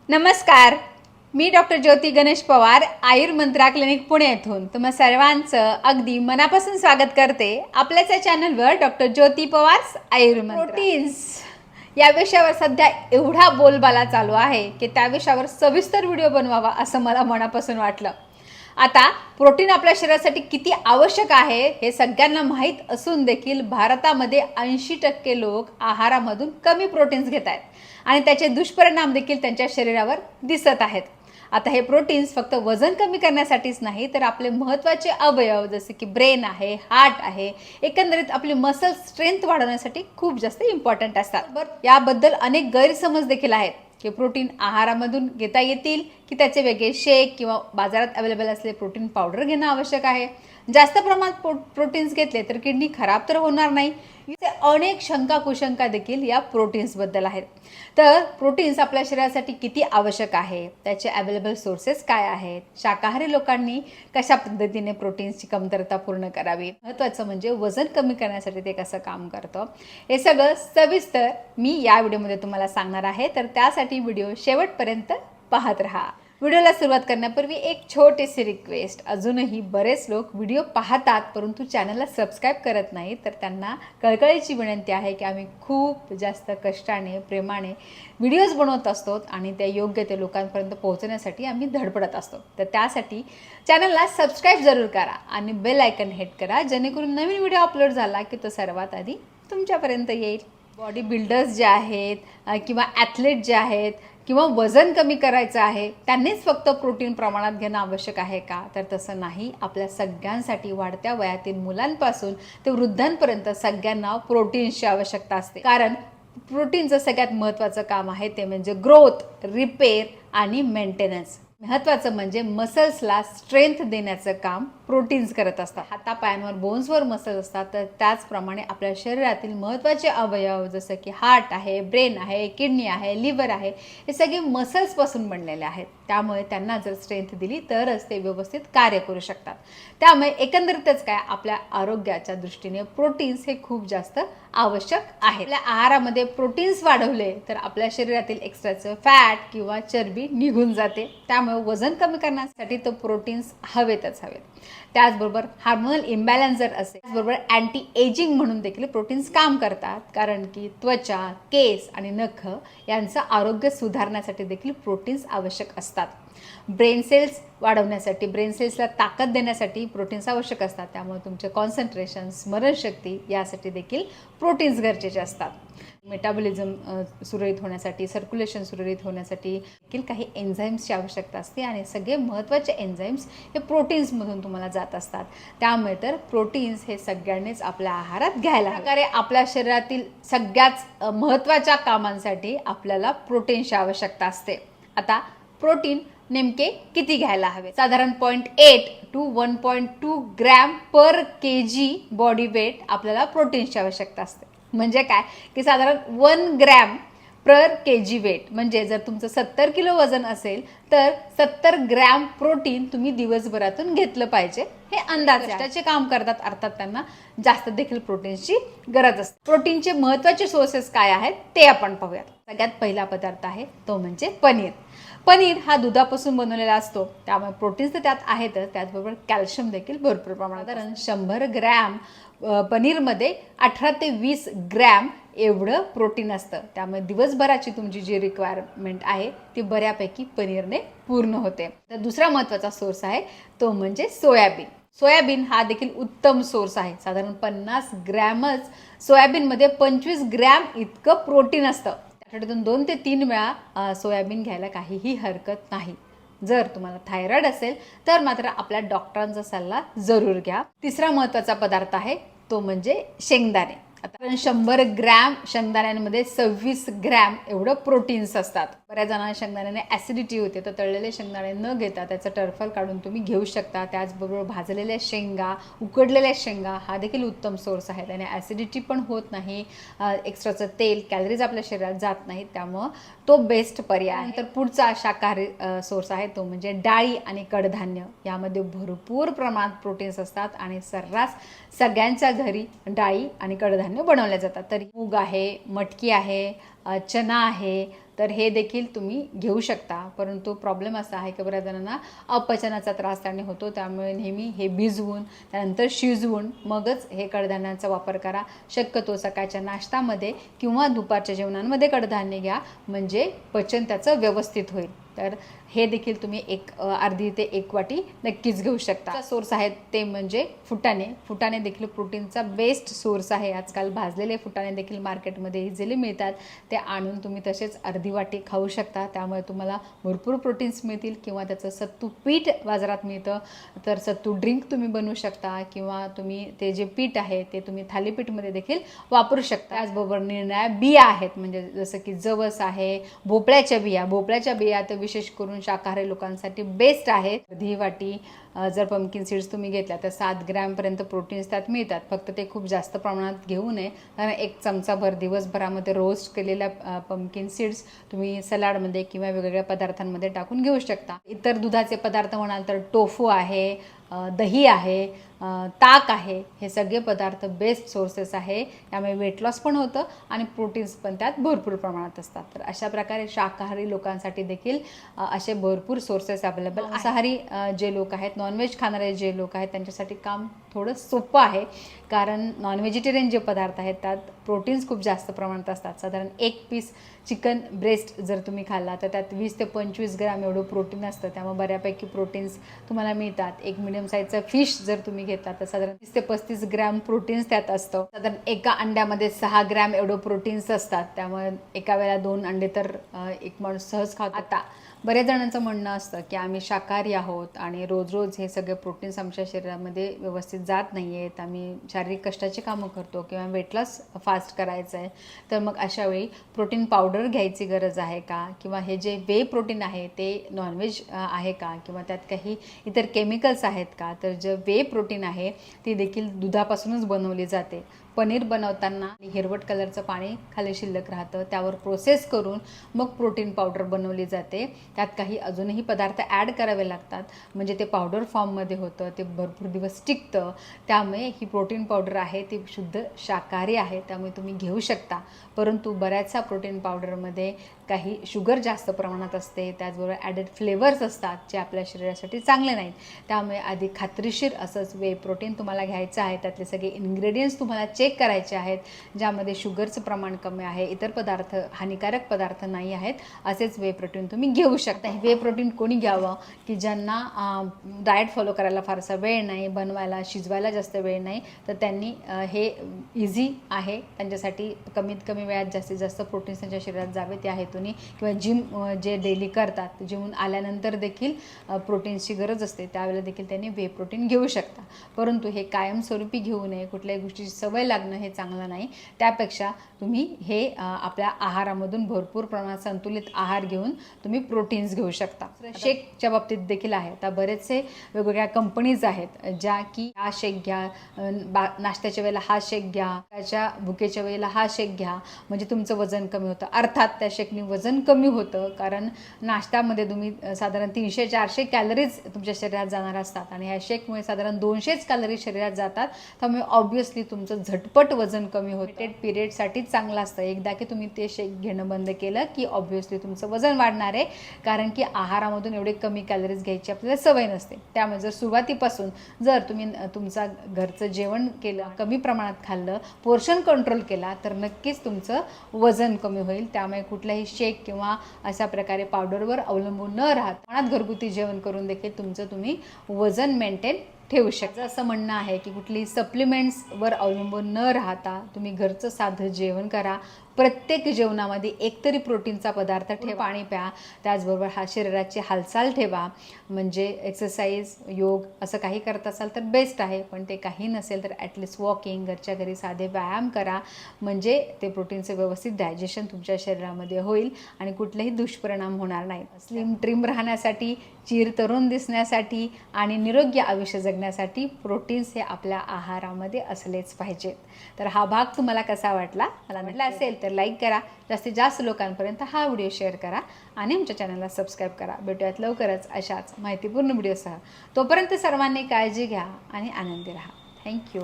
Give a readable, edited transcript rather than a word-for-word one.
नमस्कार. मी डॉक्टर ज्योती गणेश पवार, आयुर्मंत्रा क्लिनिक पुणे येथून तुम्हा सर्वांचं अगदी मनापासून स्वागत करते आपल्याच या चॅनलवर डॉक्टर ज्योती पवार आयुर्मंत्रा. प्रोटीन्स या विषयावर सध्या एवढा बोलबाला चालू आहे की त्या विषयावर सविस्तर व्हिडिओ बनवावा असं मला मनापासून वाटलं. आता प्रोटीन आपल्या शरीरासाठी किती आवश्यक आहे हे सगळ्यांना माहीत असून देखील भारतामध्ये 80% लोक आहारामधून कमी प्रोटीन्स घेत आहेत आणि त्याचे दुष्परिणाम देखील त्यांच्या शरीरावर दिसत आहेत. आता हे प्रोटीन्स फक्त वजन कमी करण्यासाठीच नाही तर आपले महत्त्वाचे अवयव जसे की ब्रेन आहे, हार्ट आहे, एकंदरीत आपली मसल स्ट्रेंथ वाढवण्यासाठी खूप जास्त इम्पॉर्टंट असतात. बरं, याबद्दल अनेक गैरसमज देखील आहेत की प्रोटीन आहारामधून घेता येतील की त्याचे वेगळे शेक किंवा बाजारात अवेलेबल असलेले प्रोटीन पावडर घेणं आवश्यक आहे. जास्त प्रमाणात प्रोटीन्स घेतले तर किडनी खराब तर होणार नाही. इथे अनेक शंका कुशंका देखील या प्रोटीन्सबद्दल आहेत. तर प्रोटीन्स आपल्या शरीरासाठी किती आवश्यक आहे, त्याचे अवेलेबल सोर्सेस काय आहेत, शाकाहारी लोकांनी कशा पद्धतीने प्रोटीन्सची कमतरता पूर्ण करावी, महत्त्वाचं म्हणजे वजन कमी करण्यासाठी ते कसं काम करतं, हे सगळं सविस्तर मी या व्हिडिओमध्ये तुम्हाला सांगणार आहे. तर त्यासाठी व्हिडिओ शेवटपर्यंत पाहत राहा. व्हिडिओला सुरुवात करण्यापूर्वी एक छोटीशी रिक्वेस्ट. अजूनही बरेच लोक व्हिडिओ पाहतात परंतु चॅनलला सबस्क्राईब करत नाही, तर त्यांना कळकळीची विनंती आहे की आम्ही खूप जास्त कष्टाने प्रेमाने व्हिडिओज बनवत असतो आणि त्या योग्य ते लोकांपर्यंत पोहोचण्यासाठी आम्ही धडपडत असतो. तर त्यासाठी चॅनलला सबस्क्राईब जरूर करा आणि बेल आयकन हिट करा जेणेकरून नवीन व्हिडिओ अपलोड झाला की तो सर्वात आधी तुमच्यापर्यंत येईल. बॉडी बिल्डर्स जे आहेत किंवा ॲथलीट जे आहेत किंवा वजन कमी करायचं आहे त्यांनीच फक्त प्रोटीन प्रमाणात घेणं आवश्यक आहे का, तर तसं नाही. आपल्या सगळ्यांसाठी वाढत्या वयातील मुलांपासून ते वृद्धांपर्यंत सगळ्यांना प्रोटीन्सची आवश्यकता असते. कारण प्रोटीनचं सगळ्यात महत्त्वाचं काम आहे ते म्हणजे ग्रोथ, रिपेअर आणि मेंटेनन्स. महत्त्वाचं म्हणजे मसल्सला स्ट्रेंथ देण्याचं काम प्रोटीन्स करत असतात. हातापायांवर बोन्सवर मसल्स असतात तर त्याचप्रमाणे आपल्या शरीरातील महत्त्वाचे अवयव जसं की हार्ट आहे, ब्रेन आहे, किडनी आहे, लिव्हर आहे, हे सगळे मसल्सपासून बनलेले आहेत. त्यामुळे त्यांना जर स्ट्रेंथ दिली तरच ते व्यवस्थित कार्य करू शकतात. त्यामुळे एकंदरीतच काय, आपल्या आरोग्याच्या दृष्टीने प्रोटीन्स हे खूप जास्त आवश्यक आहे. आपल्या आहारामध्ये प्रोटीन्स वाढवले तर आपल्या शरीरातील एक्स्ट्राचं फॅट किंवा चरबी निघून जाते. त्यामुळे वजन कमी करण्यासाठी तो प्रोटीन्स हवेतच हवेत. त्याचबरोबर हार्मोनल इम्बॅलन्स जर असेल, त्याचबरोबर अँटी एजिंग म्हणून देखील प्रोटीन्स काम करतात. कारण की त्वचा, केस आणि नख यांचं आरोग्य सुधारण्यासाठी देखील प्रोटीन्स आवश्यक असतात. ब्रेन सेल्स वाढवण्यासाठी, ब्रेन सेल्सला ताकद देण्यासाठी प्रोटीन्स आवश्यक असतात. त्यामुळे तुमचे कॉन्सन्ट्रेशन, स्मरणशक्ती यासाठी देखील प्रोटीन्स गरजेचे असतात. मेटाबॉलिझम सुरळीत होण्यासाठी, सर्क्युलेशन सुरळीत होण्यासाठी देखील काही एन्झाईम्सची आवश्यकता असते आणि सगळे महत्त्वाचे एन्झाईम्स हे प्रोटीन्समधून तुम्हाला जात असतात. त्यामुळे तर प्रोटीन्स हे सगळ्यांनीच आपल्या आहारात घ्यायला हवे. आपल्या शरीरातील सगळ्याच महत्त्वाच्या कामांसाठी आपल्याला प्रोटीन्सची आवश्यकता असते. आता प्रोटीन नेमके किती घ्यायला हवे? साधारण 0.8 to 1.2 gram per kg body weight आपल्याला प्रोटीन्सची आवश्यकता असते. म्हणजे काय की साधारण 1 ग्रॅम पर kg वेट म्हणजे जर तुमचं 70 किलो वजन असेल तर 70 ग्रॅम प्रोटीन तुम्ही दिवसभरातून घेतलं पाहिजे. हे अंदाज कष्टाचे काम करतात, अर्थात त्यांना जास्त देखील प्रोटीन्सची गरज असते. प्रोटीनचे महत्त्वाचे सोर्सेस काय आहेत ते आपण पाहूयात. सगळ्यात पहिला पदार्थ आहे तो म्हणजे पनीर. पनीर हा दुधापासून बनवलेला असतो त्यामुळे प्रोटीन्स तर त्यात आहेतच, त्याचबरोबर कॅल्शियम देखील भरपूर प्रमाणात. साधारण 100 ग्रॅम पनीरमध्ये 18 ते 20 ग्रॅम एवढं प्रोटीन असतं. त्यामुळे दिवसभराची तुमची जी रिक्वायरमेंट आहे ती बऱ्यापैकी पनीरने पूर्ण होते. तर दुसरा महत्त्वाचा सोर्स आहे तो म्हणजे सोयाबीन. सोयाबीन हा देखील उत्तम सोर्स आहे. साधारण 50 ग्रॅमच सोयाबीनमध्ये 25 ग्रॅम इतकं प्रोटीन असतं. आठवड्यातून 2 ते 3 वेळा सोयाबीन घ्यायला काहीही हरकत नाही. जर तुम्हाला थायरॉइड असेल तर मात्र आपल्या डॉक्टरांचा सल्ला जरूर घ्या. तिसरा महत्त्वाचा पदार्थ आहे तो म्हणजे शेंगदाणे. आता 100 ग्रॅम शेंगदाण्यांमध्ये 26 ग्रॅम एवढं प्रोटीन्स असतात. बऱ्याच जणांना शेंगदाण्याने ॲसिडिटी होते तर तळलेले शेंगदाणे न घेता त्याचं टरफल काढून तुम्ही घेऊ शकता. त्याचबरोबर भाजलेल्या शेंगा, उकडलेल्या शेंगा हा देखील उत्तम सोर्स आहे. त्याने ॲसिडिटी पण होत नाही, एक्स्ट्राचं तेल, कॅलरीज आपल्या शरीरात जात नाहीत, त्यामुळं तो बेस्ट पर्याय आहे. तर पुढचा शाकाहारी सोर्स आहे तो म्हणजे डाळी आणि कडधान्य. यामध्ये भरपूर प्रमाणात प्रोटीन्स असतात आणि सर्रास सगळ्यांच्या घरी डाळी आणि कडधान्य बनवले जातात. तरी मूग आहे, मटकी आहे, चना आहे, तर हे देखील तुम्ही घेऊ शकता. परंतु प्रॉब्लेम असा आहे की बऱ्याच जणांना अपचनाचा त्रास त्याने होतो, त्यामुळे नेहमी हे भिजवून त्यानंतर शिजवून मगच हे कडधान्यांचा वापर करा. शक्यतो सकाळच्या नाश्त्यामध्ये किंवा दुपारच्या जेवणांमध्ये कडधान्य घ्या, म्हणजे पचन त्याचं व्यवस्थित होईल. तर हे देखील तुम्ही अर्धी ते 1 वाटी नक्कीच घेऊ शकता. सोर्स आहेत ते म्हणजे फुटाणे. फुटाणे देखील प्रोटीनचा बेस्ट सोर्स आहे. आजकाल भाजलेले फुटाणे देखील मार्केटमध्ये इझिली मिळतात, ते आणून तुम्ही तसेच अर्धी वाटी खाऊ शकता. त्यामुळे तुम्हाला भरपूर प्रोटीन्स मिळतील. किंवा त्याचं सत्तू पीठ बाजारात मिळतं, तर सत्तू ड्रिंक तुम्ही बनवू शकता, किंवा तुम्ही ते जे पीठ आहे ते तुम्ही थालीपीठमध्ये देखील वापरू शकता. त्याचबरोबर निरनिराळ्या बिया आहेत, म्हणजे जसं की जवस आहे, भोपळ्याच्या बिया तर विशेष करून शाकाहारी लोकांसाठी बेस्ट आहेत. अर्धी वाटी जर पंपकिन सीड्स तुम्ही घेतल्या तर 7 ग्रॅमपर्यंत प्रोटीन्स त्यात मिळतात. फक्त ते खूप जास्त प्रमाणात घेऊ नये, कारण 1 चमचाभर दिवसभरामध्ये रोस्ट केलेल्या पंपकिन सीड्स तुम्ही सलाडमध्ये किंवा वेगवेगळ्या पदार्थांमध्ये टाकून घेऊ शकता. इतर दुधाचे पदार्थ म्हणाल तर टोफू आहे, दही आहे, ताक आहे, हे सगळे पदार्थ बेस्ट सोर्सेस आहे. त्यामुळे वेट लॉस पण होतं आणि प्रोटीन्स पण त्यात भरपूर प्रमाणात असतात. तर अशा प्रकारे शाकाहारी लोकांसाठी देखील असे भरपूर सोर्सेस अवेलेबल. मांसाहारी जे लोक आहेत, नॉनव्हेज खाणारे जे लोक आहेत, त्यांच्यासाठी काम थोडं सोपं आहे, कारण नॉन व्हेजिटेरियन जे पदार्थ आहेत त्यात प्रोटीन्स खूप जास्त प्रमाणात असतात. साधारण 1 पीस चिकन ब्रेस्ट जर तुम्ही खाल्ला तर त्यात 20 ते 25 ग्रॅम एवढं प्रोटीन असतं. त्यामुळे बऱ्यापैकी प्रोटीन्स तुम्हाला मिळतात. एक मिडियम साईजचा फिश जर तुम्ही घेतला तर साधारण 30 ते 35 ग्रॅम प्रोटीन्स त्यात असतं. साधारण एका अंड्यामध्ये 6 ग्रॅम एवढं प्रोटीन्स असतात. त्यामुळे एका वेळेला 2 अंडे तर एक माणूस सहज खातो. आता बऱ्याच जणांचं म्हणणं असतं की आम्ही शाकाहारी आहोत आणि रोज रोज हे सगळे प्रोटीन्स आमच्या शरीरामध्ये व्यवस्थित जात नाही आहेत, आम्ही शारीरिक कष्टाची कामं करतो किंवा वेट लॉस फास्ट करायचं आहे, तर मग अशा वेळी प्रोटीन पावडर घ्यायची गरज आहे का? किंवा हे जे वे प्रोटीन आहे ते नॉनव्हेज आहे का? किंवा त्यात काही इतर केमिकल्स आहेत का? तर जे वे प्रोटीन आहे ती देखील दुधापासूनच बनवली जाते. पनीर बनवताना हिरवट कलरचं पाणी खाली शिल्लक राहतं, त्यावर प्रोसेस करून मग प्रोटीन पावडर बनवली जाते. त्यात काही अजूनही पदार्थ ॲड करावे लागतात, म्हणजे ते पावडर फॉर्ममध्ये होतं, ते भरपूर दिवस टिकतं. त्यामुळे ही प्रोटीन पावडर आहे ती शुद्ध शाकाहारी आहे, त्यामुळे तुम्ही घेऊ शकता. परंतु बऱ्याचशा प्रोटीन पावडरमध्ये काही शुगर जास्त प्रमाणात असते, त्याचबरोबर ॲडेड फ्लेवर्स असतात जे आपल्या शरीरासाठी चांगले नाहीत. त्यामुळे आधी खात्रीशीर असंच वे प्रोटीन तुम्हाला घ्यायचं आहे. त्यातले सगळे इन्ग्रेडियंट्स तुम्हाला चेक करायचे आहेत, ज्यामध्ये शुगरचं प्रमाण कमी आहे, इतर पदार्थ हानिकारक पदार्थ नाही आहेत, असेच वे प्रोटीन तुम्ही घेऊ शकता. हे वे प्रोटीन कोणी घ्यावं की ज्यांना डाएट फॉलो करायला फारसा वेळ नाही, बनवायला शिजवायला जास्त वेळ नाही, तर त्यांनी हे इझी आहे त्यांच्यासाठी. कमीत कमी वेळात जास्तीत जास्त प्रोटीन्स त्यांच्या शरीरात जावे त्या हेतूने, किंवा जिम जे डेली करतात, जिमून आल्यानंतर देखील प्रोटीन्सची गरज असते, त्यावेळेला देखील त्यांनी वे प्रोटीन घेऊ शकता. परंतु हे कायमस्वरूपी घेऊ नये, कुठल्याही गोष्टीची सवय लागणं हे चांगलं नाही. त्यापेक्षा तुम्ही हे आपल्या आहारामधून भरपूर प्रमाणात संतुलित आहार घेऊन तुम्ही प्रोटीन्स घेऊ शकता. शेकच्या बाबतीत देखील आहे. आता बरेचसे वेगवेगळ्या कंपनीज आहेत ज्या की हा शेक घ्या, नाश्त्याच्या वेळेला हा शेक घ्या, त्याच्या भुकेच्या वेळेला हा शेक घ्या, म्हणजे तुमचं वजन कमी होतं. अर्थात त्या शेकने वजन कमी होतं, कारण नाश्त्यामध्ये तुम्ही साधारण 300-400 कॅलरीज तुमच्या शरीरात जाणार असतात आणि ह्या शेकमुळे साधारण 200च कॅलरी शरीरात जातात. त्यामुळे ऑब्व्हियसली तुमचं झटपट वजन कमी होते. पिरियडसाठी चांगलं असतं. एकदा की तुम्ही ते शेक घेणं बंद केलं की ऑब्व्हियसली तुमचं वजन वाढणार आहे, कारण की आहारामधून एवढे कमी कॅलरीज घ्यायची आपल्याला सवय नसते. त्यामुळे जर सुरुवातीपासून जर तुम्ही तुमचा घरचं जेवण केलं, कमी प्रमाणात खाल्लं, पोर्शन कंट्रोल केला, तर नक्कीच तुमचं वजन कमी होईल. त्यामुळे कुठल्याही शेक किंवा अशा प्रकारे पावडरवर अवलंबून न राहता घरगुती जेवण करून देखील तुमचं तुम्ही वजन मेंटेन ठेवू शकता. असं म्हणणं आहे की कुठली सप्लिमेंट्सवर अवलंबून न राहता तुम्ही घरचं साधं जेवण करा. प्रत्येक जेवणामध्ये एकतरी प्रोटीनचा पदार्थ ठेवा, पाणी प्या, त्याचबरोबर शरीराची हालचाल ठेवा. म्हणजे एक्सरसाइज, योग असं काही करत असाल तर बेस्ट आहे, पण ते काही नसेल तर ॲटलिस्ट वॉकिंग, घरच्या घरी साधे व्यायाम करा, म्हणजे ते प्रोटीनचं व्यवस्थित डायजेशन तुमच्या शरीरामध्ये होईल आणि कुठलेही दुष्परिणाम होणार नाही. स्लिम ट्रिम राहण्यासाठी, चीर तरुण दिसण्यासाठी आणि निरोगी आयुष्य जगण्यासाठी प्रोटीन्स हे आपल्या आहारामध्ये असलेच पाहिजेत. तर हा भाग तुम्हाला कसा वाटला? मला म्हटलं असेल तर लाईक करा, जास्तीत जास्त लोकांपर्यंत हा व्हिडिओ शेअर करा आणि आमच्या चॅनलला सबस्क्राईब करा. भेटूयात लवकरच अशाच माहितीपूर्ण व्हिडिओसह. तोपर्यंत सर्वांनी काळजी घ्या आणि आनंदी राहा. थँक्यू.